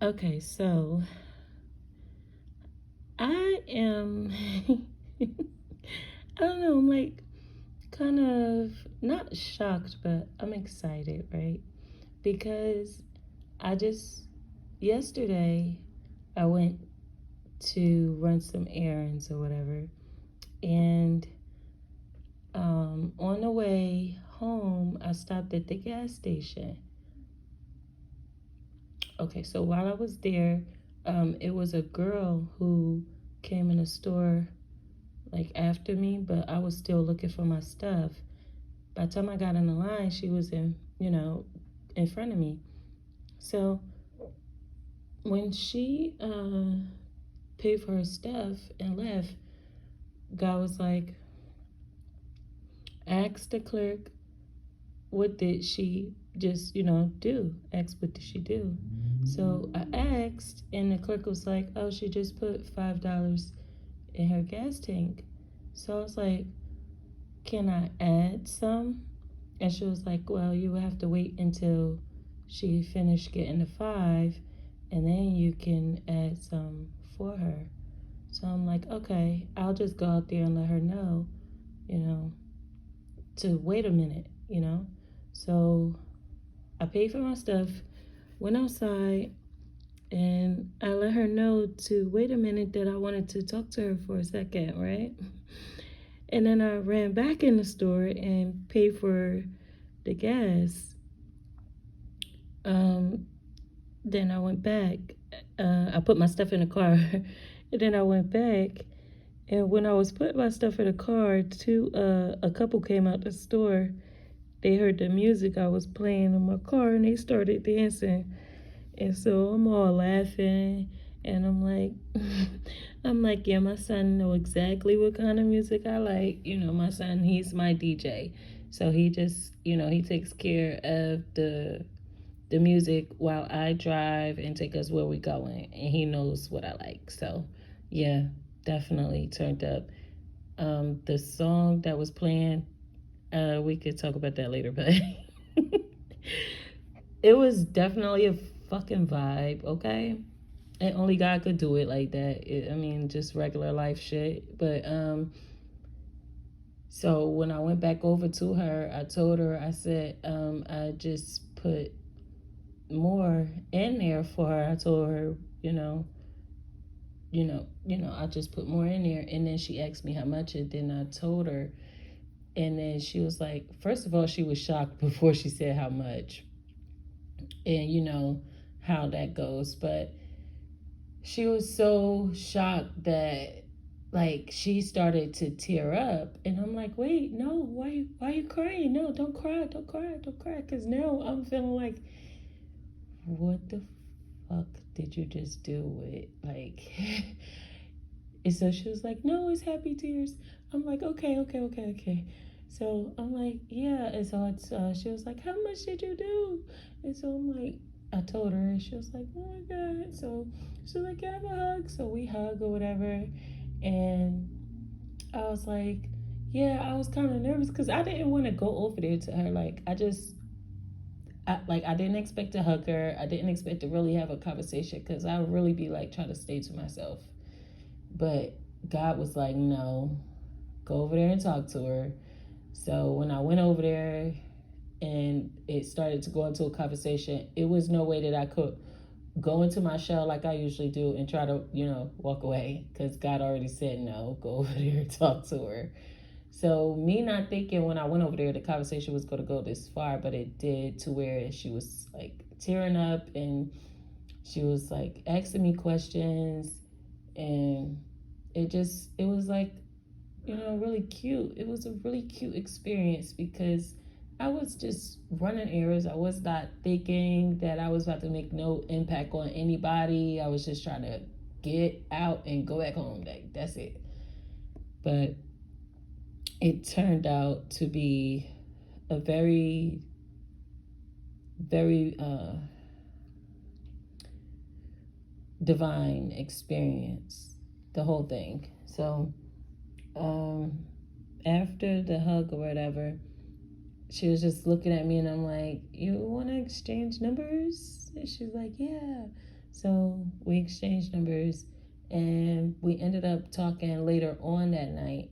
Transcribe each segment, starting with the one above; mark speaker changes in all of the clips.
Speaker 1: Okay, so I am, I don't know, I'm like kind of not shocked, but I'm excited, right? Because I just, yesterday, I went to run some errands or whatever. And on the way home, I stopped at the gas station. Okay, so while I was there, it was a girl who came in the store like after me, but I was still looking for my stuff. By the time I got in the line, she was in front of me. So when she paid for her stuff and left, God was like, ask the clerk, what did she just, do? Ask, what did she do? So I asked, and the clerk was like, oh, she just put $5 in her gas tank. So I was like, can I add some? And she was like, well, you would have to wait until she finished getting the five, and then you can add some for her. So I'm like, okay, I'll just go out there and let her know, you know, to wait a minute. So I paid for my stuff, went outside, and I let her know to wait a minute that I wanted to talk to her for a second, right? And then I ran back in the store and paid for the gas. Um, then I went back. I put my stuff in the car, and then I went back. And when I was putting my stuff in the car, a couple came out the store. They heard the music I was playing in my car, and they started dancing. And so I'm all laughing, and I'm like, yeah, my son know exactly what kind of music I like. My son, he's my DJ, so he just, he takes care of the music while I drive and take us where we going, and he knows what I like. So, yeah, definitely turned up. The song that was playing, we could talk about that later, but it was definitely a fucking vibe. Okay, and only God could do it like that. I mean, just regular life shit. But so when I went back over to her, I told her, I said, I just put more in there for her. I told her, I just put more in there. And then she asked me how much, and then I told her. And then she was like, first of all, she was shocked before she said how much. And how that goes. But she was so shocked that like she started to tear up, and I'm like, wait, no, why are you crying? No, don't cry, don't cry, because now I'm feeling like, what the fuck did you just do with, like, and so she was like, no, it's happy tears. I'm like, okay. So I'm like, yeah. And so she was like, how much did you do? And so I'm like, I told her, and she was like, oh my God. So she was like, can I have a hug? So we hug or whatever. And I was like, yeah, I was kind of nervous because I didn't want to go over there to her. Like, I didn't expect to hug her. I didn't expect to really have a conversation because I would really be like trying to stay to myself. But God was like, no, go over there and talk to her. So when I went over there and it started to go into a conversation, it was no way that I could go into my shell like I usually do and try to, walk away, because God already said no, go over there and talk to her. So me not thinking when I went over there the conversation was going to go this far, but it did, to where she was like tearing up, and she was like asking me questions, and it was like, really cute. It was a really cute experience because I was just running errands. I was not thinking that I was about to make no impact on anybody. I was just trying to get out and go back home. Like, that's it. But it turned out to be a very, very divine experience, the whole thing. So, um, after the hug or whatever, she was just looking at me, and I'm like, you want to exchange numbers? And she's like, yeah. So we exchanged numbers, and we ended up talking later on that night.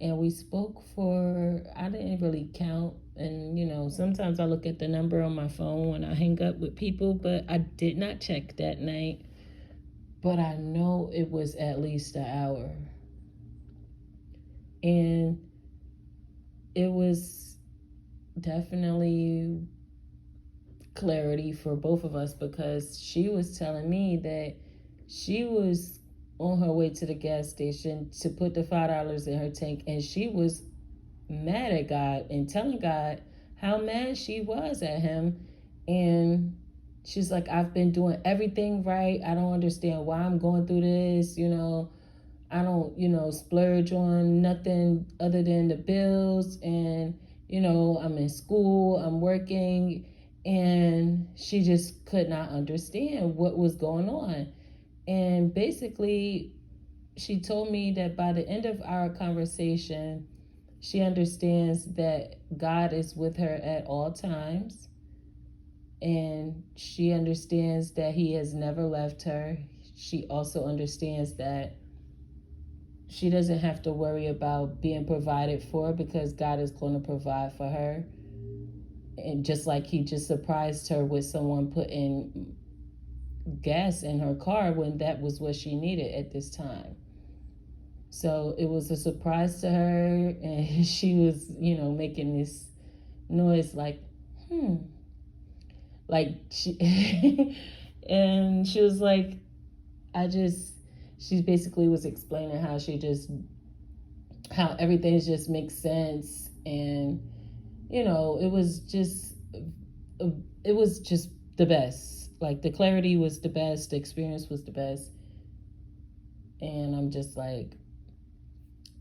Speaker 1: And we spoke for, I didn't really count. And, sometimes I look at the number on my phone when I hang up with people, but I did not check that night. But I know it was at least an hour. And it was definitely clarity for both of us, because she was telling me that she was on her way to the gas station to put the $5 in her tank, and she was mad at God and telling God how mad she was at him. And she's like, I've been doing everything right. I don't understand why I'm going through this. I don't, splurge on nothing other than the bills. And, I'm in school, I'm working. And she just could not understand what was going on. And basically, she told me that by the end of our conversation, she understands that God is with her at all times. And she understands that he has never left her. She also understands that she doesn't have to worry about being provided for, because God is going to provide for her. And just like he just surprised her with someone putting gas in her car when that was what she needed at this time. So it was a surprise to her, and she was, making this noise like, like she, and she was like, she basically was explaining how everything just makes sense. And, it was just the best. Like, the clarity was the best, the experience was the best. And I'm just like,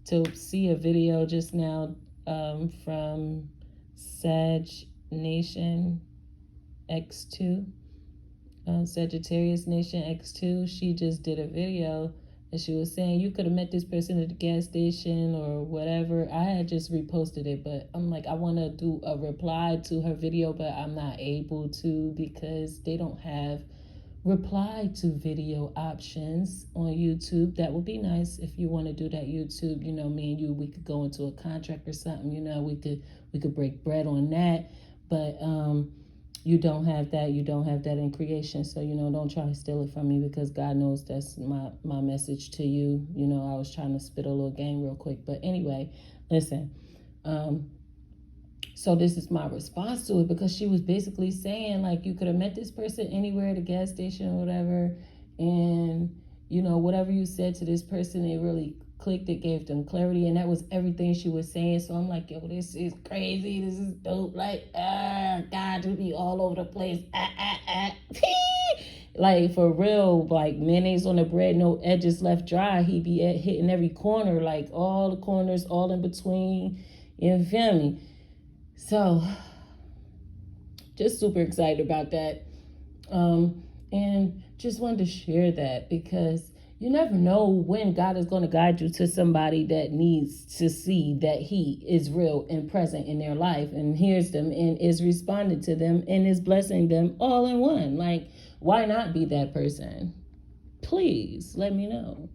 Speaker 1: to see a video just now from Sag Nation X2, Sagittarius Nation X2, she just did a video, and she was saying you could have met this person at the gas station or whatever. I had just reposted it, but I'm like, I want to do a reply to her video, but I'm not able to, because they don't have reply to video options on YouTube. That would be nice if you want to do that. YouTube, me and you, we could go into a contract or something. We could break bread on that. But you don't have that. You don't have that in creation. So don't try to steal it from me, because God knows that's my message to you. I was trying to spit a little game real quick, but anyway, listen. So this is my response to it, because she was basically saying, like, you could have met this person anywhere at a gas station or whatever. And, whatever you said to this person, it really clicked. It gave them clarity. And that was everything she was saying. So I'm like, yo, this is crazy. This is dope. Like, God to be all over the place. Like, for real, like mayonnaise on the bread, no edges left dry. He be hitting every corner, like all the corners, all in between. You feel me? So, just super excited about that. And just wanted to share that, because you never know when God is going to guide you to somebody that needs to see that he is real and present in their life, and hears them and is responding to them and is blessing them all in one. Like, why not be that person? Please let me know.